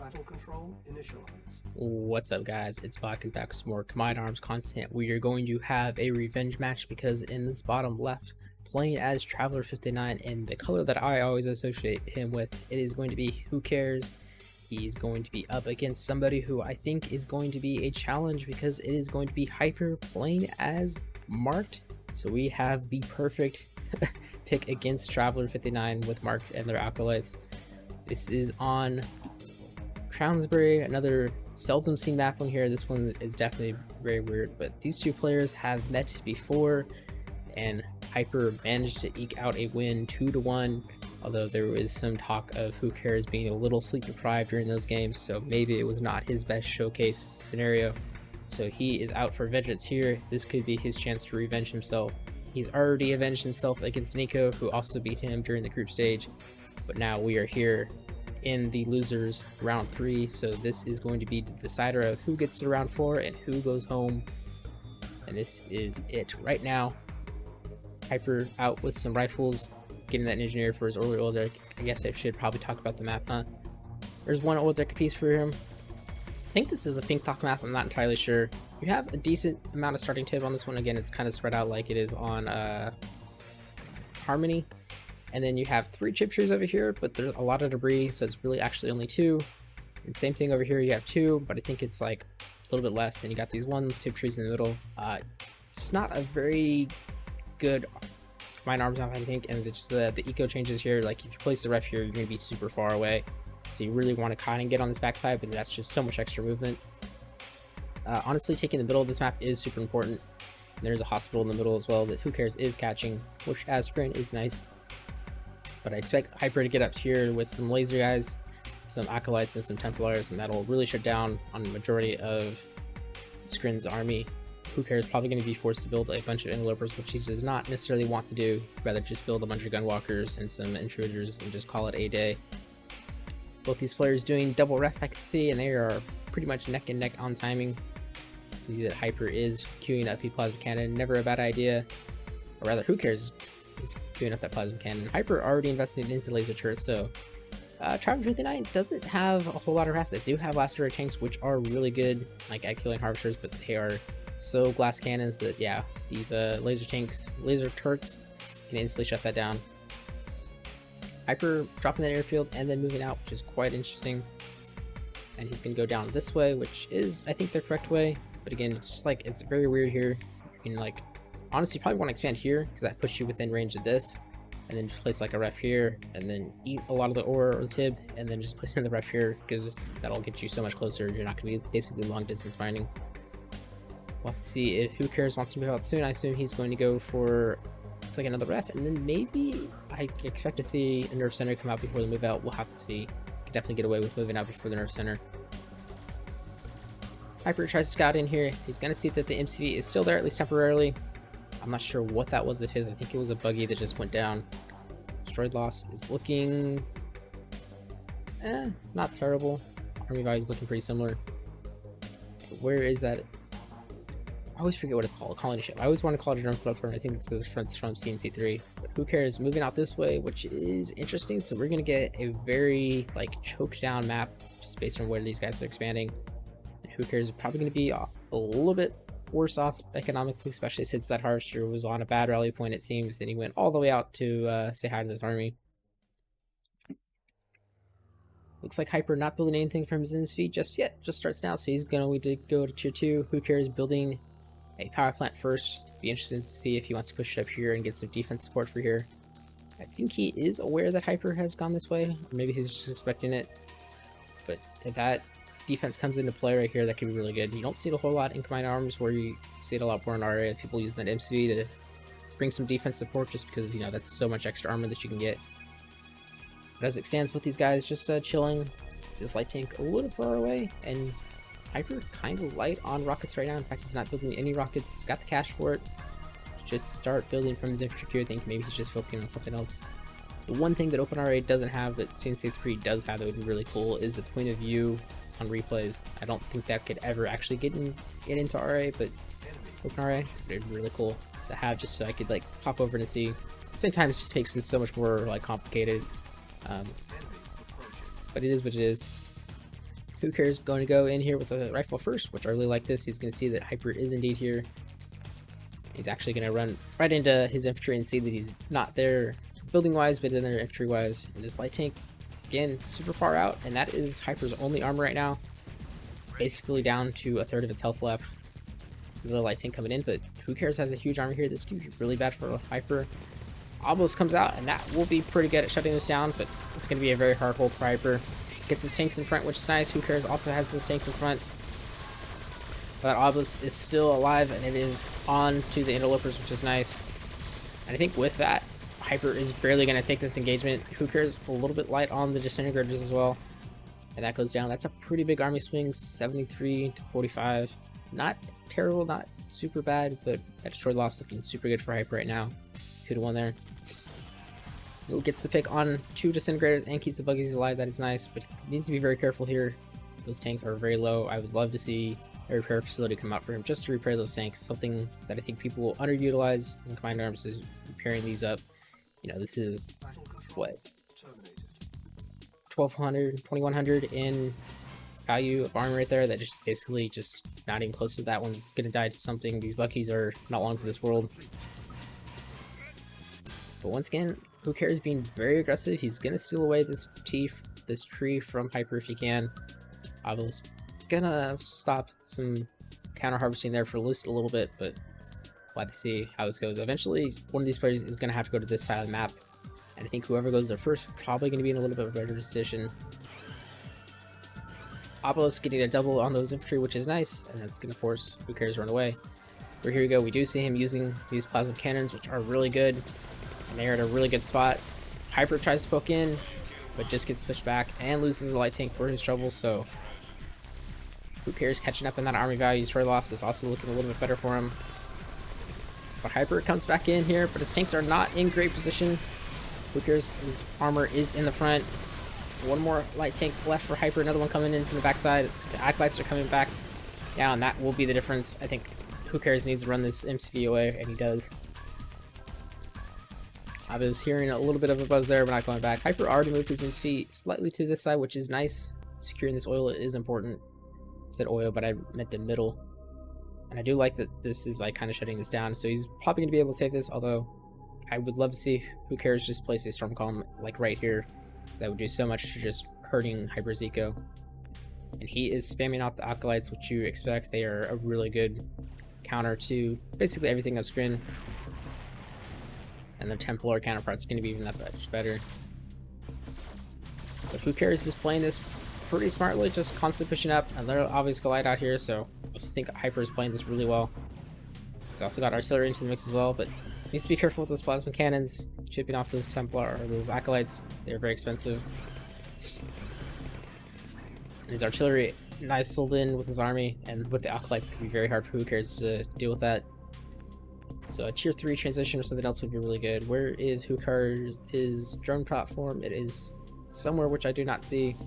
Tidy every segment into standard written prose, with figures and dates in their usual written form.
Battle control initialized. What's up, guys? It's back and back with some more Combined Arms content. We are going to have a revenge match because in this bottom left, playing as Traveler 59, and the color that I always associate him with, it is going to be Whocares. He's going to be up against somebody who I think is going to be a challenge because it is going to be Hyper playing as Marked. So we have the perfect pick against Traveler 59 with Marked and their acolytes. This is on Crownsbury, another seldom seen map on here. This one is definitely very weird, but these two players have met before and Hyper managed to eke out a win 2-1, although there was some talk of Whocares being a little sleep deprived during those games, so maybe it was not his best showcase scenario. So he is out for vengeance here. This could be his chance to revenge himself. He's already avenged himself against Nico, who also beat him during the group stage, but now we are here in the losers round 3, so this is going to be the decider of who gets to round 4 and who goes home. And this is it right now. Hyper out with some rifles, getting that engineer for his early oil deck. I guess I should probably talk about the map, huh? There's one oil deck piece for him. I think this is a pink talk map, I'm not entirely sure. You have a decent amount of starting tip on this one. Again, it's kind of spread out like it is on Harmony. And then you have 3 chip trees over here, but there's a lot of debris, so it's really actually only 2. And same thing over here, you have 2, but I think it's like a little bit less. And you got these 1 chip trees in the middle. It's not a very good Combined Arms map, I think. And it's just the eco changes here. Like if you place the ref here, you're going to be super far away. So you really want to kind of get on this backside, but that's just so much extra movement. Honestly, taking the middle of this map is super important. And there's a hospital in the middle as well that Whocares is catching, which as sprint is nice. But I expect Hyper to get up here with some laser guys, some acolytes, and some Templars, and that'll really shut down on the majority of Skrin's army. Whocares is probably going to be forced to build a bunch of interlopers, which he does not necessarily want to do. Rather just build a bunch of gunwalkers and some intruders and just call it a day. Both these players doing double ref, I can see, and they are pretty much neck and neck on timing. See that Hyper is queuing up a plasma cannon, never a bad idea. Or rather, Whocares is queuing up that plasma cannon. Hyper already invested into laser turrets, so Traveler 59 doesn't have a whole lot of harass. They do have laser tanks, which are really good, like at killing harvesters, but they are so glass cannons that, yeah, these laser turrets can instantly shut that down. Hyper dropping that airfield and then moving out, which is quite interesting. And he's going to go down this way, which is, I think, the correct way. But again, it's just like, it's very weird here. You can, like, honestly, you probably want to expand here because that puts you within range of this. And then just place like a ref here and then eat a lot of the ORA or the tib and then just place another ref here because that'll get you so much closer. You're not going to be basically long distance mining. We'll have to see if Whocares wants to move out soon. I assume he's going to go for, it's like another ref, and then maybe I expect to see a nerf center come out before the move out. We'll have to see. Could definitely get away with moving out before the nerf center. Hyper tries to scout in here. He's going to see that the MCV is still there, at least temporarily. I'm not sure what that was of his. I think it was a buggy that just went down. Destroyed loss is looking not terrible. Army value is looking pretty similar. Where is that? I always forget what it's called. Colony ship. I always want to call it a drum floater. I think it's because it's from CNC3. But Whocares moving out this way, which is interesting. So we're gonna get a very like choked down map just based on where these guys are expanding. And Whocares is probably gonna be a little bit worse off economically, especially since that harvester was on a bad rally point, it seems. Then he went all the way out to say hi to this army. Looks like Hyper not building anything from his MSV just yet. Just starts now, so he's going to go to tier 2. Whocares building a power plant first. Be interested to see if he wants to push it up here and get some defense support for here. I think he is aware that Hyper has gone this way, or maybe he's just expecting it. But if that defense comes into play right here, that could be really good. You don't see it a whole lot in Combined Arms, where you see it a lot more in ORA. People use that MCV to bring some defense support just because, you know, that's so much extra armor that you can get. But as it stands with these guys just chilling, this light tank a little far away, and Hyper kind of light on rockets right now. In fact, he's not building any rockets. He's got the cash for it. Just start building from his infrastructure. I think maybe he's just focusing on something else. The one thing that OpenRA doesn't have that CNC3 does have that would be really cool is the point of view on replays. I don't think that could ever actually get into RA, but OpenRA would be really cool to have just so I could like pop over and see. Sometimes it just makes this so much more like complicated. But it is what it is. Whocares going to go in here with a rifle first, which I really like this. He's going to see that Hyper is indeed here. He's actually going to run right into his infantry and see that he's not there building wise, but in there infantry wise. And this light tank, again, super far out, and that is Hyper's only armor right now. It's basically down to a third of its health left. The light tank coming in, but Whocares has a huge armor here. This can be really bad for Hyper. Obelisk comes out, and that will be pretty good at shutting this down, but it's going to be a very hard hold for Hyper. Gets his tanks in front, which is nice. Whocares also has his tanks in front. But Obelisk is still alive, and it is on to the interlopers, which is nice. And I think with that, Hyper is barely going to take this engagement. Whocares a little bit light on the disintegrators as well. And that goes down. That's a pretty big army swing, 73 to 45. Not terrible, not super bad, but that destroy loss looking super good for Hyper right now. 2-1 there. Who gets the pick on 2 disintegrators and keeps the buggies alive. That is nice, but he needs to be very careful here. Those tanks are very low. I would love to see a repair facility come out for him just to repair those tanks. Something that I think people will underutilize in Command Arms is repairing these up. You know, this is what, 1200, 2100 in value of armor right there. That is basically just not even close to that. One's gonna die to something. These Buckies are not long for this world. But once again, Whocares being very aggressive. He's gonna steal away this tree from Hyper if he can. I was gonna stop some counter harvesting there for at least a little bit, but we'll have to see how this goes. Eventually, one of these players is gonna have to go to this side of the map, and I think whoever goes there first probably gonna be in a little bit of a better position. Obelisk getting a double on those infantry, which is nice, and that's gonna force Whocares to run away. But here we go. We do see him using these plasma cannons, which are really good. And they're at a really good spot. Hyper tries to poke in, but just gets pushed back and loses a light tank for his trouble, so Whocares catching up in that army value. Destroy loss is also looking a little bit better for him. But Hyper comes back in here, but his tanks are not in great position. Whocares' armor is in the front. One more light tank left for Hyper, another one coming in from the backside. The Acolytes are coming back down, and that will be the difference. I think Whocares needs to run this MCV away, and he does. I was hearing a little bit of a buzz there, but not going back. Hyper already moved his MCV slightly to this side, which is nice. Securing this oil is important. I said oil, but I meant the middle. And I do like that this is like kind of shutting this down, so he's probably going to be able to save this, although I would love to see Whocares just place a storm column like right here. That would do so much to just hurting Hyper's eco. And he is spamming out the Acolytes, which you expect. They are a really good counter to basically everything on screen. And the Templar counterpart's going to be even that much better. But Whocares is playing this pretty smartly, just constantly pushing up. And they're obviously collide out here, so I think Hyper is playing this really well. He's also got artillery into the mix as well, but needs to be careful with those plasma cannons, chipping off those Templar or those Acolytes. They're very expensive. And his artillery nestled in with his army, and with the Acolytes, it can be very hard for Whocares to deal with that. So a tier 3 transition or something else would be really good. Where is Whocares' drone platform? It is somewhere which I do not see.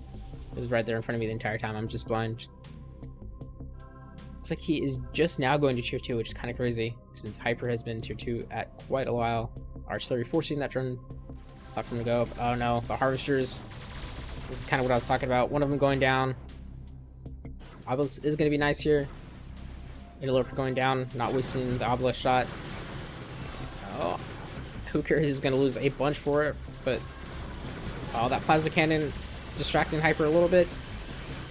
It was right there in front of me the entire time. I'm just blind. Looks like he is just now going to tier 2, which is kind of crazy, since Hyper has been tier 2 at quite a while. Artillery forcing that drone platform to go up. Oh no, the harvesters. This is kind of what I was talking about. One of them going down. Obelisk is going to be nice here. Interloper going down, not wasting the Obelisk shot. Oh, Whocares is going to lose a bunch for it, but oh, that plasma cannon distracting Hyper a little bit.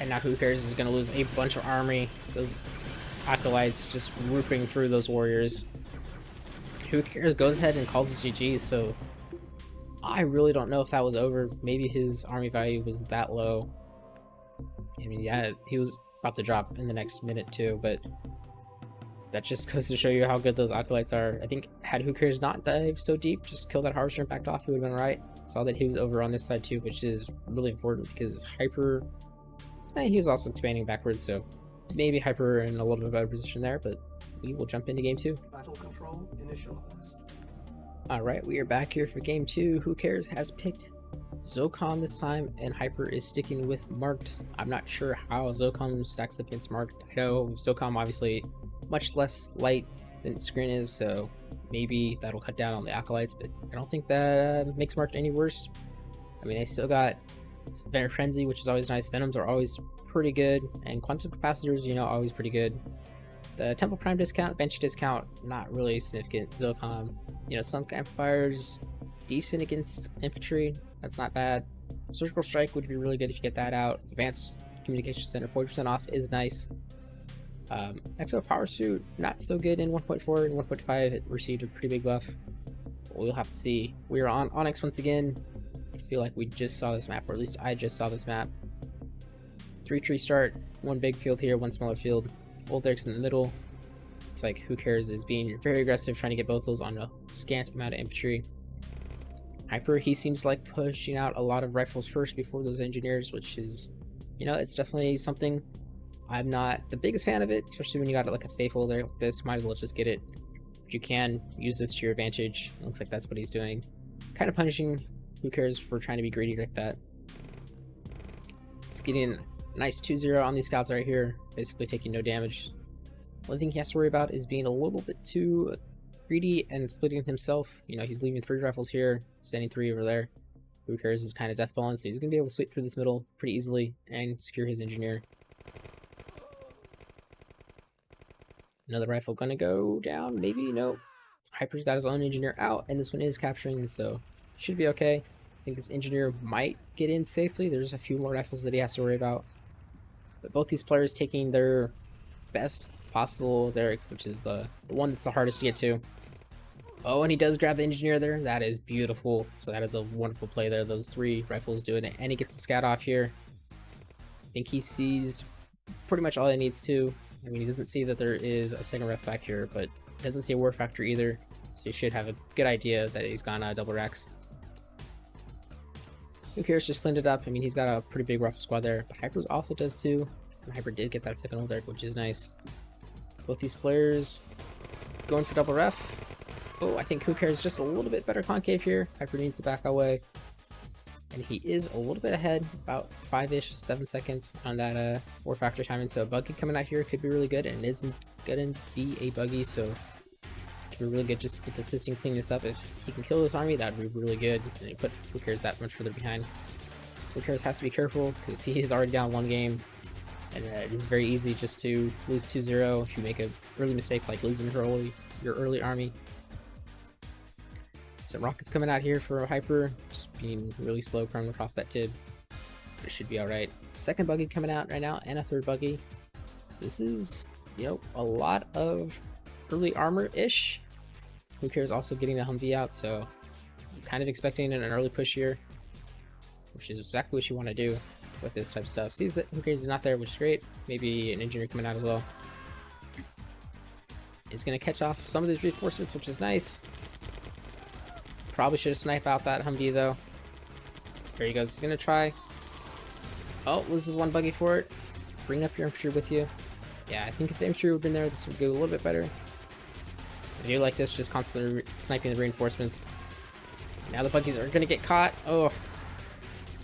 And now Whocares is going to lose a bunch of army. Those Acolytes just whooping through those warriors. Whocares goes ahead and calls it GG, so I really don't know if that was over. Maybe his army value was that low. I mean, yeah, he was about to drop in the next minute too, but that just goes to show you how good those Acolytes are. I think had Whocares not dived so deep, just kill that harvester and backed off, he would have been right. Saw that he was over on this side too, which is really important because Hyper, he was also expanding backwards, so maybe Hyper in a little bit better position there, but we will jump into game 2. Battle control initialized. Alright, we are back here for game 2. Whocares has picked Zocom this time, and Hyper is sticking with Marked. I'm not sure how Zocom stacks up against Marked. I know Zocom obviously much less light than Screen is, so maybe that'll cut down on the Acolytes, but I don't think that makes Marked any worse. I mean, they still got Venom Frenzy, which is always nice. Venoms are always pretty good, and quantum capacitors, you know, always pretty good. The Temple Prime discount, Banshee discount, not really significant. Zilcom, you know, some amplifiers, decent against infantry, that's not bad. Surgical Strike would be really good if you get that out. Advanced Communication Center, 40% off is nice. Exo Power Suit, not so good in 1.4 and 1.5. It received a pretty big buff. We'll have to see. We are on Onyx once again. I feel like we just saw this map, or at least I just saw this map. 3-tree start, one big field here, one smaller field. Old Eric's in the middle. It's like Whocares is being very aggressive, trying to get both those on a scant amount of infantry. Hyper, he seems like pushing out a lot of rifles first before those engineers, which is, you know, it's definitely something. I'm not the biggest fan of it, especially when you got like a safe hole there like this. Might as well just get it. If you can, use this to your advantage. It looks like that's what he's doing. Kind of punishing Whocares for trying to be greedy like that. He's getting a nice 2-0 on these scouts right here, basically taking no damage. One thing he has to worry about is being a little bit too greedy and splitting himself. You know, he's leaving 3 rifles here, sending 3 over there. Whocares is kind of deathballing, so he's going to be able to sweep through this middle pretty easily and secure his engineer. Another rifle gonna go down, maybe? Nope. Hyper's got his own engineer out, and this one is capturing, so should be okay. I think this engineer might get in safely. There's a few more rifles that he has to worry about. But both these players taking their best possible there, which is the one that's the hardest to get to. Oh, and he does grab the engineer there. That is beautiful. So that is a wonderful play there. Those 3 rifles doing it, and he gets the scout off here. I think he sees pretty much all he needs to. I mean, he doesn't see that there is a second ref back here, but he doesn't see a war factor either, so he should have a good idea that he's gone double racks. Whocares just cleaned it up. I mean, he's got a pretty big rifle squad there, but Hyper also does too. And Hyper did get that second ult there, which is nice. Both these players going for double ref. Oh, I think Whocares is just a little bit better concave here. Hyper needs to back away. And he is a little bit ahead, about 5-ish, 7 seconds on that war factor timing. So a buggy coming out here could be really good, and it isn't gonna be a buggy, so it could be really good just with assisting cleaning this up. If he can kill this army, that would be really good. And you put Whocares that much further behind. Whocares has to be careful because he is already down 1 game, and it is very easy just to lose 2-0 if you make a early mistake like losing your early army. Some rockets coming out here for Hyper, just being really slow crawling across that tib. But it should be alright. Second buggy coming out right now, and a third buggy. So this is, you know, a lot of early armor-ish. Whocares also getting the Humvee out, so I'm kind of expecting an early push here, which is exactly what you want to do with this type of stuff. Sees that Whocares is not there, which is great. Maybe an engineer coming out as well. He's going to catch off some of these reinforcements, which is nice. Probably should have sniped out that Humvee though. There he goes. He's gonna try. Oh, loses 1 buggy for it. Bring up your infantry with you. Yeah, I think if the infantry would have been there, this would go a little bit better. If you like this, just constantly sniping the reinforcements. Now the buggies are gonna get caught. Oh,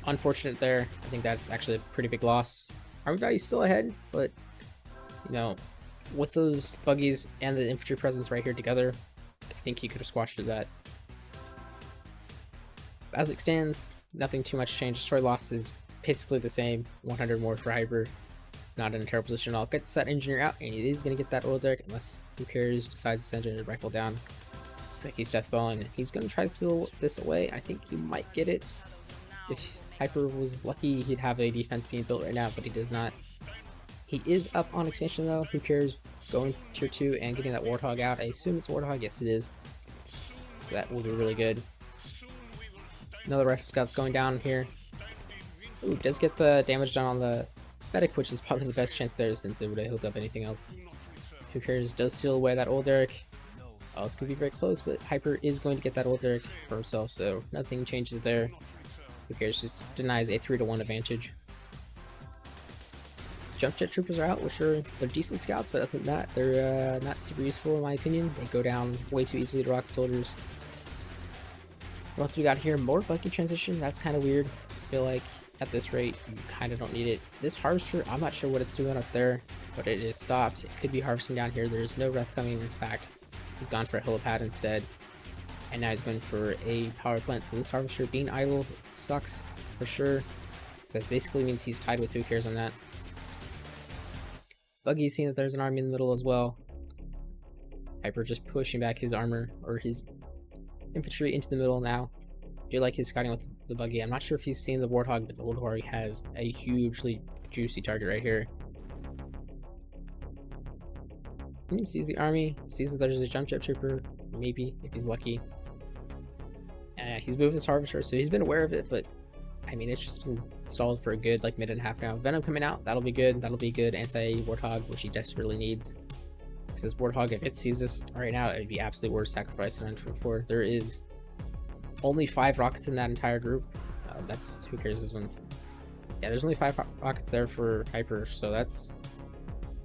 unfortunate there. I think that's actually a pretty big loss. Army value's still ahead, but you know, with those buggies and the infantry presence right here together, I think he could have squashed through that. As it stands, nothing too much changed. Destroy loss is basically the same. 100 more for Hyper. Not in a terrible position at all. Gets that engineer out, and he is going to get that oil derrick unless Whocares decides to send a rifle down. Looks like he's deathballing. He's going to try to steal this away. I think he might get it. If Hyper was lucky, he'd have a defense being built right now, but he does not. He is up on expansion though. Whocares going tier 2 and getting that Warthog out. I assume it's Warthog. Yes, it is. So that will be really good. Another rifle scout's going down here. Ooh, does get the damage done on the medic, which is probably the best chance there since it would have healed up anything else. Whocares does steal away that old derrick. Oh, it's going to be very close, but Hyper is going to get that old derrick for himself, so nothing changes there. Whocares just denies a 3-1 advantage. Jump jet troopers are out, which are they're decent scouts, but other than that, they're not super useful in my opinion. They go down way too easily to rocket soldiers. What else we got here? More buggy transition. That's kind of weird. I feel like at this rate, you kind of don't need it. This harvester, I'm not sure what it's doing up there, but it is stopped. It could be harvesting down here. There's no ref coming. In fact, he's gone for a helipad instead. And now he's going for a power plant. So this harvester being idle sucks for sure. So that basically means he's tied with Whocares on that. Buggy seeing that there's an army in the middle as well. Hyper just pushing back his armor or his infantry into the middle now. I do like his scouting with the Buggy. I'm not sure if he's seen the Warthog, but the Warthog has a hugely juicy target right here. He sees the army, sees that there's a jump jet trooper, maybe, if he's lucky. He's moving his harvester, so he's been aware of it, but I mean, it's just been stalled for a good like minute and a half now. Venom coming out, that'll be good. That'll be good anti-Warthog, which he desperately needs. Because this Warthog, if it sees this right now, it'd be absolutely worth sacrificing on for. There is only 5 rockets in that entire group. That's Whocares' ones. Yeah, there's only 5 rockets there for Hyper, so that's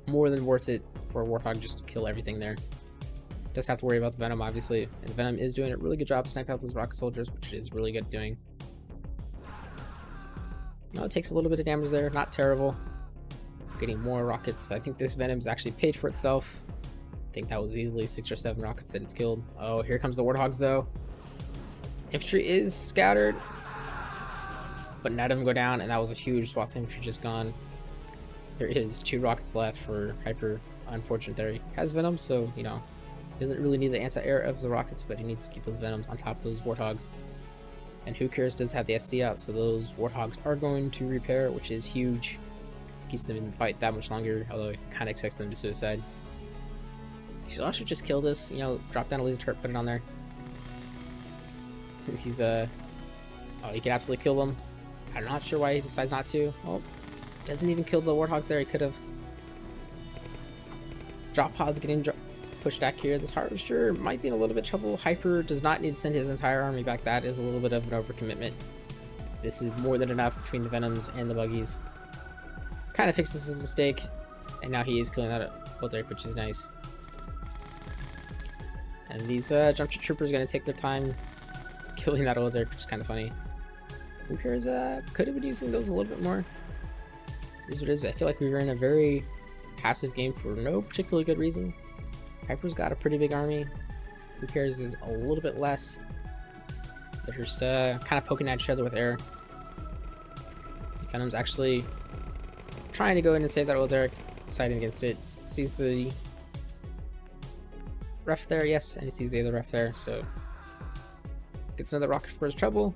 more than worth it for a Warthog just to kill everything there. Does have to worry about the Venom, obviously. And the Venom is doing a really good job of sniping out those rocket soldiers, which is really good doing. No, it takes a little bit of damage there, not terrible. Getting more rockets. I think this Venom's actually paid for itself. I think that was easily 6 or 7 rockets that it's killed. Oh, here comes the Warthogs though. Infantry is scattered, but none of them go down, and that was a huge swath of infantry just gone. There is 2 rockets left for Hyper. Unfortunate there. He has Venom, so, you know, doesn't really need the anti-air of the rockets, but he needs to keep those Venoms on top of those Warthogs. And Whocares does have the SD out, so those Warthogs are going to repair, which is huge. Keeps them in the fight that much longer, although it kind of expects them to suicide. You should also just kill this, you know, drop down a laser turret, put it on there. He's oh, he can absolutely kill them. I'm not sure why he decides not to. Oh, doesn't even kill the Warthogs there. He could have. Drop pods getting pushed back here. This Harvester might be in a little bit of trouble. Hyper does not need to send his entire army back. That is a little bit of an overcommitment. This is more than enough between the Venoms and the Buggies. Kind of fixes his mistake, and now he is killing that Wilderic, which is nice. And these jump troopers are going to take their time killing that Wilderic, which is kind of funny. Whocares could have been using those a little bit more. This is what it is. I feel like we were in a very passive game for no particularly good reason. Hyper's got a pretty big army. Whocares is a little bit less. They're just kind of poking at each other with air. Venom's actually trying to go in and save that Wilderic, deciding against it. Sees the ref there, yes, and he sees the other ref there, so gets another rocket for his trouble.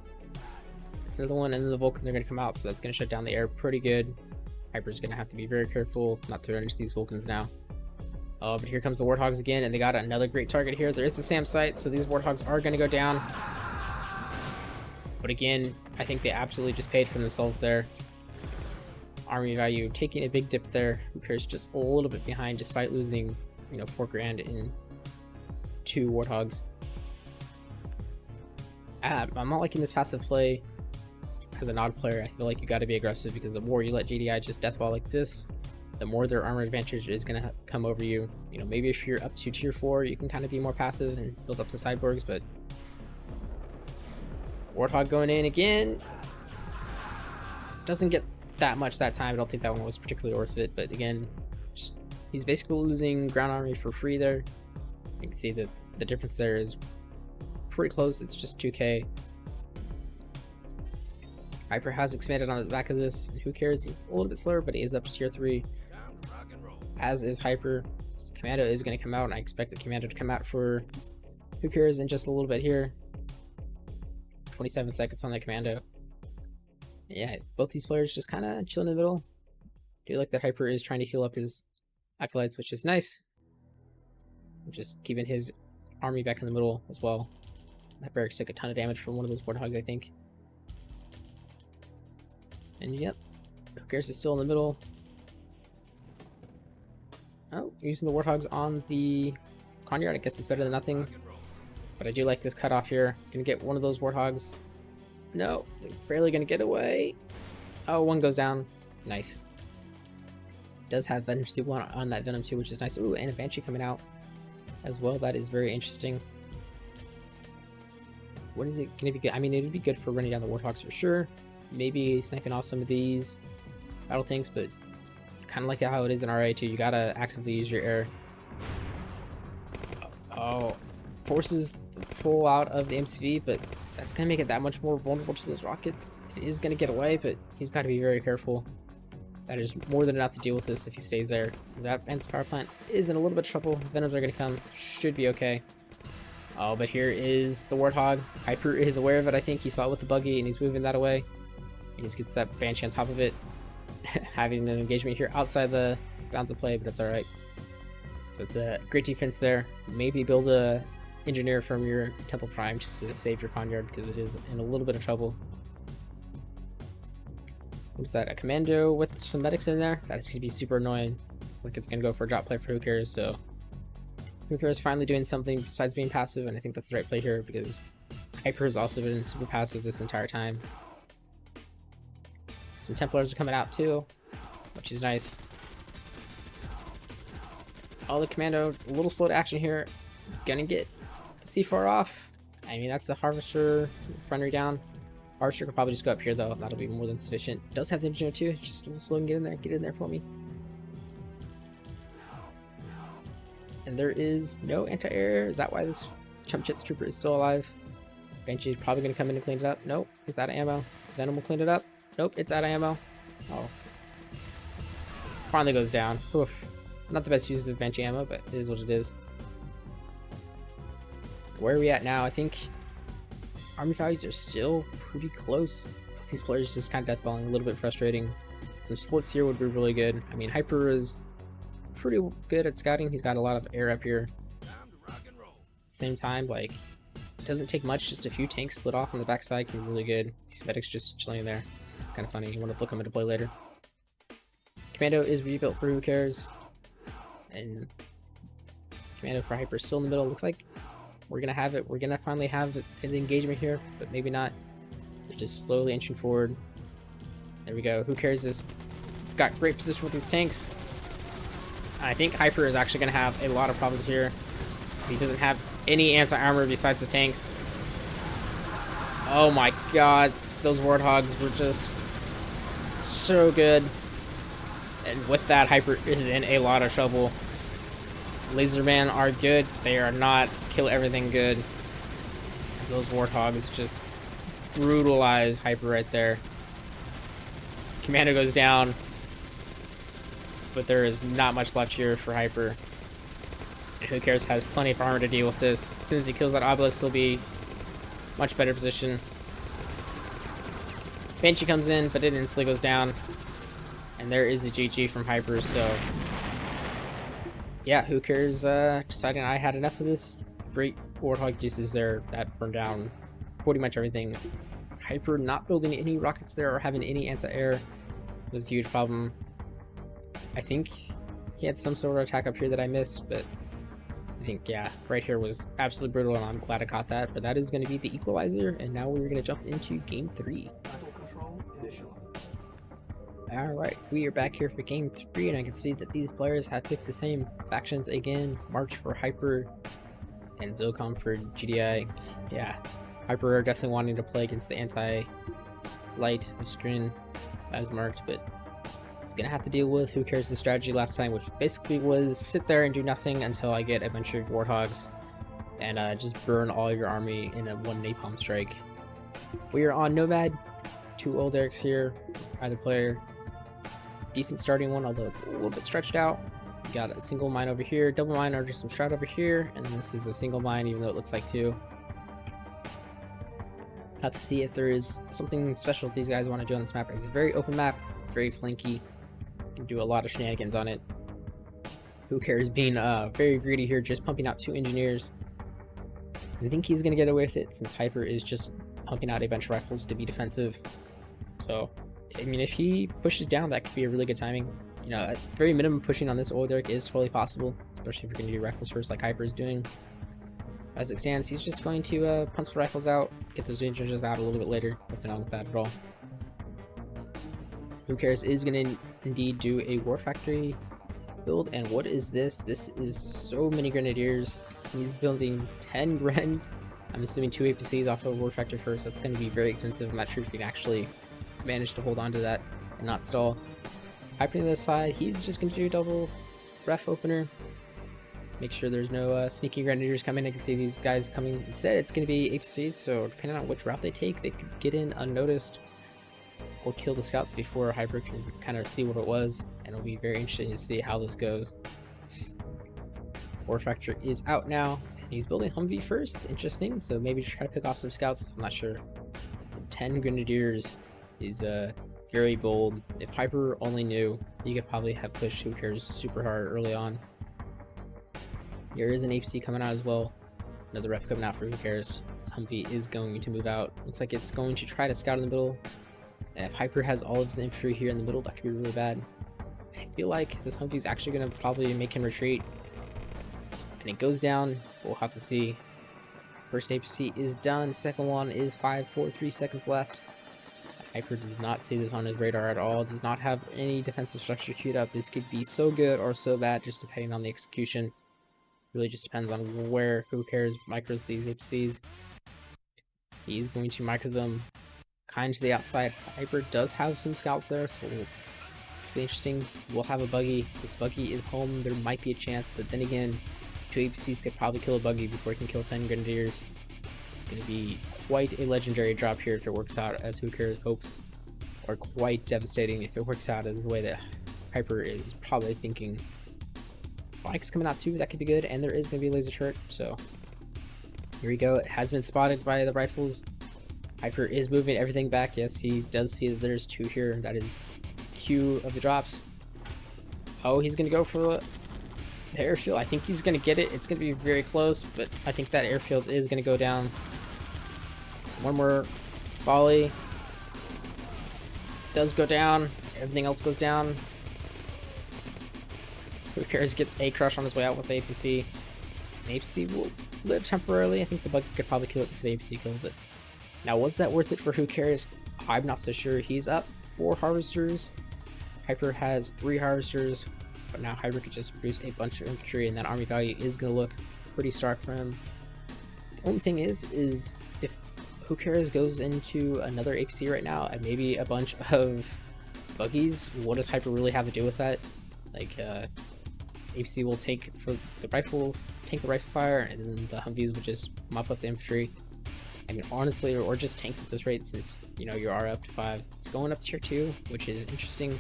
Gets another one, and then the Vulcans are going to come out, so that's going to shut down the air pretty good. Hyper's going to have to be very careful not to run into these Vulcans now. Oh, but here comes the Warthogs again, and they got another great target here. There is the SAM site, so these Warthogs are going to go down. But again, I think they absolutely just paid for themselves there. Army value taking a big dip there. Whocares just a little bit behind despite losing, you know, 4 grand in 2 Warthogs. I'm not liking this passive play. As an odd player, I feel like you got to be aggressive, because the more you let GDI just deathball like this, the more their armor advantage is going to come over you. You know, maybe if you're up to tier 4, you can kind of be more passive and build up the cyborgs, but Warthog going in again. Doesn't get that much that time. I don't think that one was particularly worth it, but again, he's basically losing ground army for free there. You can see that the difference there is pretty close. It's just 2k. Hyper has expanded on the back of this. Whocares is a little bit slower, but he is up to tier 3. As is Hyper. So Commando is going to come out, and I expect the Commando to come out for Whocares in just a little bit here. 27 seconds on the Commando. Yeah, both these players just kind of chilling in the middle. I do like that Hyper is trying to heal up his acolytes, which is nice. Just keeping his army back in the middle as well. That barracks took a ton of damage from one of those Warthogs, I think. And yep, Whocares is still in the middle. Oh, using the Warthogs on the Coneyard. I guess it's better than nothing. But I do like this cutoff here. Gonna get one of those Warthogs. No, barely gonna get away. Oh, one goes down. Nice. Does have Venom C1 on that Venom too, which is nice. Ooh, and a Banshee coming out as well. That is very interesting. What is it gonna be good? I mean, it would be good for running down the Warthogs for sure. Maybe sniping off some of these battle tanks, but kind of like how it is in RA too. You gotta actively use your air. Oh, forces the pull out of the MCV, but that's gonna make it that much more vulnerable to those rockets. It is gonna get away, but he's got to be very careful. That is more than enough to deal with this if he stays there. If that ends power plant is in a little bit of trouble. Venoms are going to come. Should be okay. Oh, but here is the Warthog. Hyper is aware of it, I think. He saw it with the buggy, and he's moving that away. He just gets that Banshee on top of it. Having an engagement here outside the bounds of play, but it's alright. So it's a great defense there. Maybe build a engineer from your Temple Prime just to save your Conjard, because it is in a little bit of trouble. What's that? A commando with some medics in there? That's going to be super annoying. It's like it's going to go for a drop play for Whocares, so Whocares finally doing something besides being passive, and I think that's the right play here because Hyper has also been super passive this entire time. Some Templars are coming out too, which is nice. Oh, the commando, a little slow to action here. Gonna get C4 off. I mean, that's a Harvester frontery down. Harvester could probably just go up here though. That'll be more than sufficient. Does have the engineer too. Just a little slow and get in there. Get in there for me. And there is no anti-air. Is that why this Chump Chits Trooper is still alive? Banshee is probably going to come in and clean it up. Nope, it's out of ammo. Venom will clean it up. Nope, it's out of ammo. Oh. Finally goes down. Oof. Not the best use of Banshee ammo, but it is what it is. Where are we at now? I think army values are still pretty close. Both these players just kind of deathballing, a little bit frustrating. Some splits here would be really good. I mean, Hyper is pretty good at scouting. He's got a lot of air up here. Same time, like, it doesn't take much. Just a few tanks split off on the backside can be really good. These medics just chilling there. Kind of funny. You want to come into play later. Commando is rebuilt for Whocares. And Commando for Hyper still in the middle. Looks like we're going to have it. We're going to finally have an engagement here, but maybe not. They're just slowly inching forward. There we go. Whocares has got great position with these tanks. I think Hyper is actually going to have a lot of problems here because he doesn't have any anti-armor besides the tanks. Oh my god, those Warthogs were just so good. And with that, Hyper is in a lot of trouble. Laserman are good. They are not kill everything good. Those Warthogs just brutalized Hyper right there. Commando goes down. But there is not much left here for Hyper. And Whocares has plenty of armor to deal with this. As soon as he kills that obelisk, he'll be much better position. Banshee comes in, but it instantly goes down. And there is a GG from Hyper, so yeah, Whocares deciding I had enough of this. Great Warthog uses there that burned down pretty much everything. Hyper not building any rockets there or having any anti-air was a huge problem. I think he had some sort of attack up here that I missed, but I think, yeah, right here was absolutely brutal, and I'm glad I caught that. But that is going to be the equalizer, and now we're going to jump into Game 3. Battle control initialized. Alright, we are back here for Game 3, and I can see that these players have picked the same factions again. March for Hyper, and Zocom for GDI. Yeah, Hyper are definitely wanting to play against the anti-light screen as marked, but it's gonna have to deal with Whocares' strategy last time, which basically was sit there and do nothing until I get a bunch of Warthogs and just burn all your army in a one napalm strike. We are on Nomad, 2 old Erics here, either player. Decent starting one, although it's a little bit stretched out. We got a single mine over here, double mine, or just some shroud over here, and then this is a single mine, even though it looks like 2. Have to see if there is something special these guys want to do on this map. It's a very open map, very flanky. You can do a lot of shenanigans on it. Whocares being very greedy here, just pumping out 2 engineers. I think he's going to get away with it since Hyper is just pumping out a bunch of rifles to be defensive. So, I mean, if he pushes down, that could be a really good timing. You know, at very minimum, pushing on this old Eric is totally possible, especially if you're going to do rifles first like Hyper is doing. As it stands, he's just going to pump some rifles out, get those engineers out a little bit later. Nothing wrong with that at all. Whocares is going to indeed do a War Factory build, and what is this? This is so many Grenadiers. He's building 10 Grens. I'm assuming 2 APCs off of War Factory first. That's going to be very expensive. I'm not sure if he can actually manage to hold on to that and not stall. Hyper on the other side, he's just going to do a double ref opener. Make sure there's no sneaky Grenadiers coming. I can see these guys coming. Instead, it's going to be APCs, so depending on which route they take, they could get in unnoticed. or kill the scouts before Hyper can kind of see what it was, and it'll be very interesting to see how this goes. War Factor is out now, and he's building Humvee first. Interesting, so maybe try to pick off some scouts. I'm not sure. 10 Grenadiers is very bold. If Hyper only knew, he could probably have pushed Whocares super hard early on. There is an HC coming out as well. Another ref coming out for Whocares. This Humvee is going to move out. Looks like it's going to try to scout in the middle. And if Hyper has all of his infantry here in the middle, that could be really bad. I feel like this Humvee is actually going to probably make him retreat. And it goes down. We'll have to see. First APC is done. Second one is 5, 4, 3 seconds left. Hyper does not see this on his radar at all. Does not have any defensive structure queued up. This could be so good or so bad, just depending on the execution. Really just depends on where Whocares micros these APCs. He's going to micro them kind of to the outside. Hyper does have some scouts there, so it'll be interesting. We'll have a buggy. This buggy is home. There might be a chance, but then again, 2 APCs could probably kill a buggy before he can kill 10 Grenadiers. It's going to be quite a legendary drop here if it works out as Whocares hopes, or quite devastating if it works out as the way that Hyper is probably thinking. Bikes coming out too, that could be good, and there is going to be a laser turret, so here we go. It has been spotted by the rifles. Hyper is moving everything back. Yes, he does see that there's 2 here. That is Q of the drops. Oh, he's going to go for the airfield. I think he's going to get it. It's going to be very close, but I think that airfield is going to go down. One more volley. Does go down. Everything else goes down. Whocares gets a crush on his way out with the APC. The APC will live temporarily. I think the bug could probably kill it before the APC kills it. Now, was that worth it for Whocares? I'm not so sure. He's up 4 harvesters. Hyper has 3 harvesters, but now Hyper could just produce a bunch of infantry, and that army value is going to look pretty stark for him. The only thing is if Whocares goes into another APC right now, and maybe a bunch of buggies, what does Hyper really have to do with that? Like, APC will take the rifle fire, and then the Humvees would just mop up the infantry. I mean, honestly, or just tanks at this rate, since, you know, you are up to 5. It's going up to tier 2, which is interesting.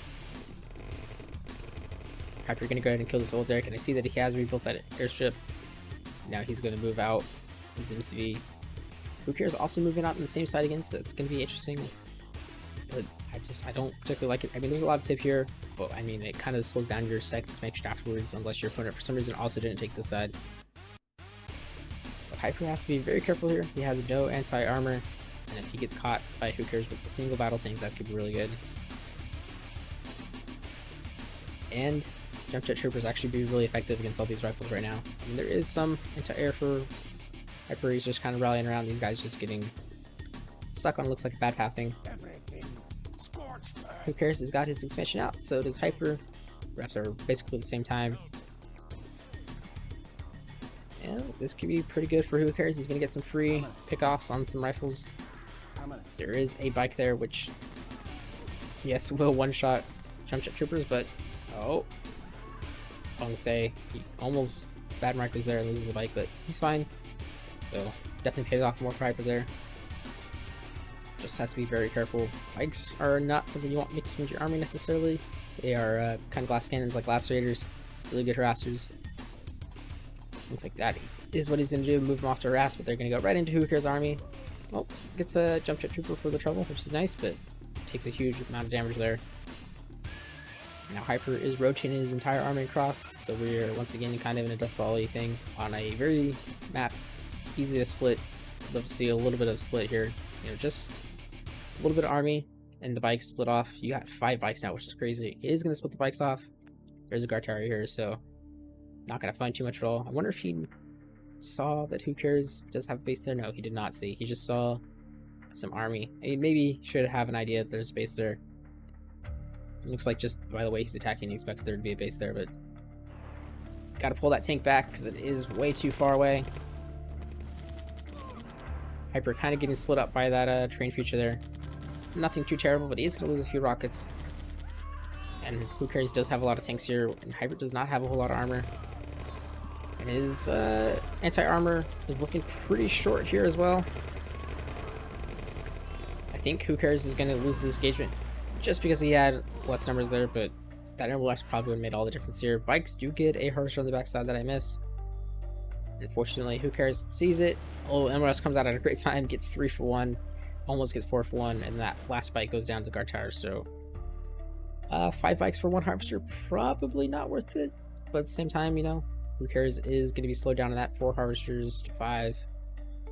Hyper gonna go ahead and kill this old Derek, and I see that he has rebuilt that airstrip. Now he's gonna move out his MCV. Whocares also moving out on the same side again, so it's gonna be interesting. But I don't particularly like it. I mean, there's a lot of tip here, but I mean, it kind of slows down your seconds match afterwards, unless your opponent for some reason also didn't take this side. But Hyper has to be very careful here. He has no anti-armor, and if he gets caught by Whocares with a single battle tank, that could be really good. And jump jet troopers actually be really effective against all these rifles right now. I mean, there is some anti-air for Hyper. He's just kind of rallying around. These guys just getting stuck on looks like a bad pathing. Whocares has got his expansion out, so does Hyper. Refs are basically the same time. And this could be pretty good for Whocares. He's going to get some free pickoffs on some rifles. There is a bike there, which, yes, will one-shot jump jet troopers, but, oh, I want to say he almost bad micros there and loses the bike, but he's fine. So definitely pays off more for Hyper there. Just has to be very careful. Bikes are not something you want mixed into your army necessarily. They are kind of glass cannons like Lacerators, really good harassers. Looks like that is what he's going to do, move them off to harass, but they're going to go right into Whocares' army. Oh, gets a jump jet trooper for the trouble, which is nice, but takes a huge amount of damage there. Now Hyper is rotating his entire army across, so we're once again kind of in a death volley thing on a very map, easy to split. Love to see a little bit of split here, you know, just a little bit of army, and the bikes split off. You got 5 bikes now, which is crazy. He is going to split the bikes off. There's a guard tower here, so not going to find too much at all. I wonder if he saw that Whocares does have a base there. No, he did not see. He just saw some army. He maybe should have an idea that there's a base there. It looks like just by the way he's attacking, he expects there to be a base there, but got to pull that tank back because it is way too far away. Hyper kind of getting split up by that train feature there. Nothing too terrible, but he is going to lose a few rockets. And Whocares does have a lot of tanks here, and Hyper does not have a whole lot of armor. And his anti-armor is looking pretty short here as well. I think Whocares is going to lose this engagement. just because he had less numbers there, but that number less probably would have made all the difference here. Bikes do get a harvester on the backside that I missed. Unfortunately, Whocares sees it. Oh, MLS comes out at a great time, gets 3 for 1, almost gets 4 for 1, and that last bike goes down to guard tower. So 5 bikes for 1 harvester, probably not worth it. But at the same time, you know, Whocares is going to be slowed down to that 4 harvesters to 5.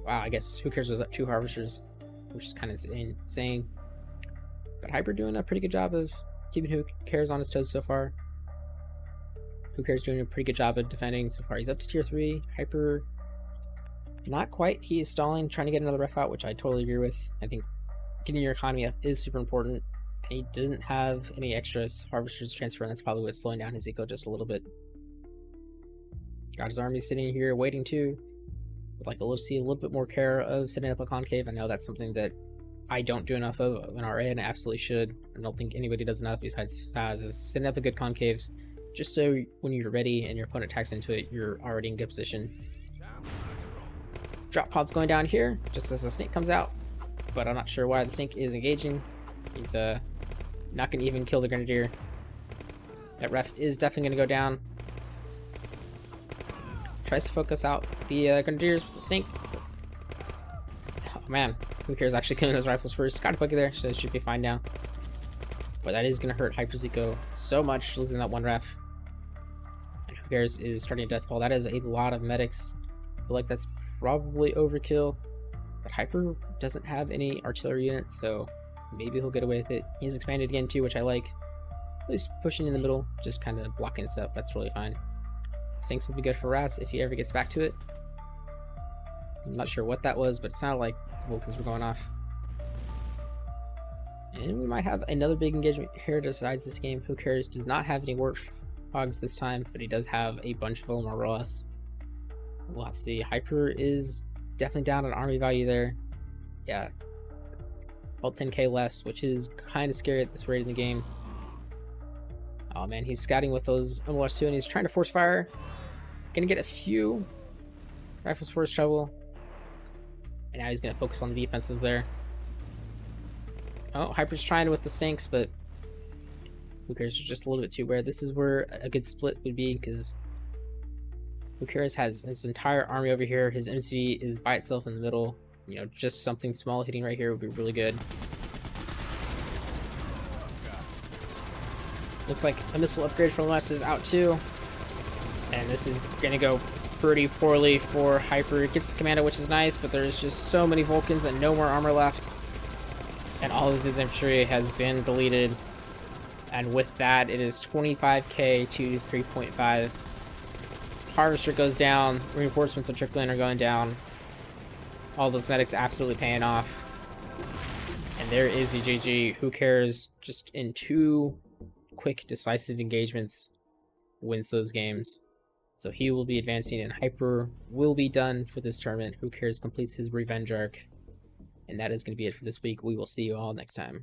Wow, I guess Whocares was up 2 harvesters, which is kind of insane. But Hyper doing a pretty good job of keeping Whocares on his toes so far. Whocares doing a pretty good job of defending so far. He's up to tier 3. Hyper, not quite. He is stalling, trying to get another ref out, which I totally agree with. I think getting your economy up is super important. And he doesn't have any extra harvesters to transfer, and that's probably what's slowing down his eco just a little bit. Got his army sitting here waiting too. Would like to see a little bit more care of setting up a concave. I know that's something that I don't do enough of in RA, and I absolutely should. I don't think anybody does enough besides Faz, is setting up a good concaves, just so when you're ready and your opponent attacks into it, you're already in good position. Drop pod's going down here, just as the snake comes out, but I'm not sure why the snake is engaging. He's not going to even kill the grenadier. That ref is definitely going to go down. Tries to focus out the grenadiers with the snake. Oh man, Whocares actually killing those rifles first. Got a buggy there, so it should be fine now. But that is going to hurt Hyper's eco so much, losing that 1 ref. And Whocares is starting a death ball. That is a lot of medics. I feel like that's probably overkill. But Hyper doesn't have any artillery units, so maybe he'll get away with it. He's expanded again too, which I like. At least pushing in the middle, just kind of blocking stuff. That's really fine. Sinks will be good for Raz if he ever gets back to it. I'm not sure what that was, but it sounded like the Vulcans were going off. And we might have another big engagement here besides this game. Whocares does not have any warthogs this time, but he does have a bunch of them or less. Let's see. Hyper is definitely down on army value there. Yeah. About 10k less, which is kind of scary at this rate in the game. Oh man, he's scouting with those MLS too, and he's trying to force fire. Gonna get a few rifles for his trouble. And now he's gonna focus on the defenses there. Oh, Hyper's trying with the stinks, but Whocares is just a little bit too rare. This is where a good split would be, because Whocares has his entire army over here. His MC is by itself in the middle. You know, just something small hitting right here would be really good. Looks like a missile upgrade from West is out too. And this is gonna go pretty poorly for Hyper. Gets the commando, which is nice, but there's just so many Vulcans and no more armor left. And all of his infantry has been deleted. And with that, it is 25k to 3.5. Harvester goes down. Reinforcements and trickling are going down. All those medics absolutely paying off. And there is GG. Whocares just in 2 quick, decisive engagements wins those games. So he will be advancing, and Hyper will be done for this tournament. Whocares completes his revenge arc. And that is going to be it for this week. We will see you all next time.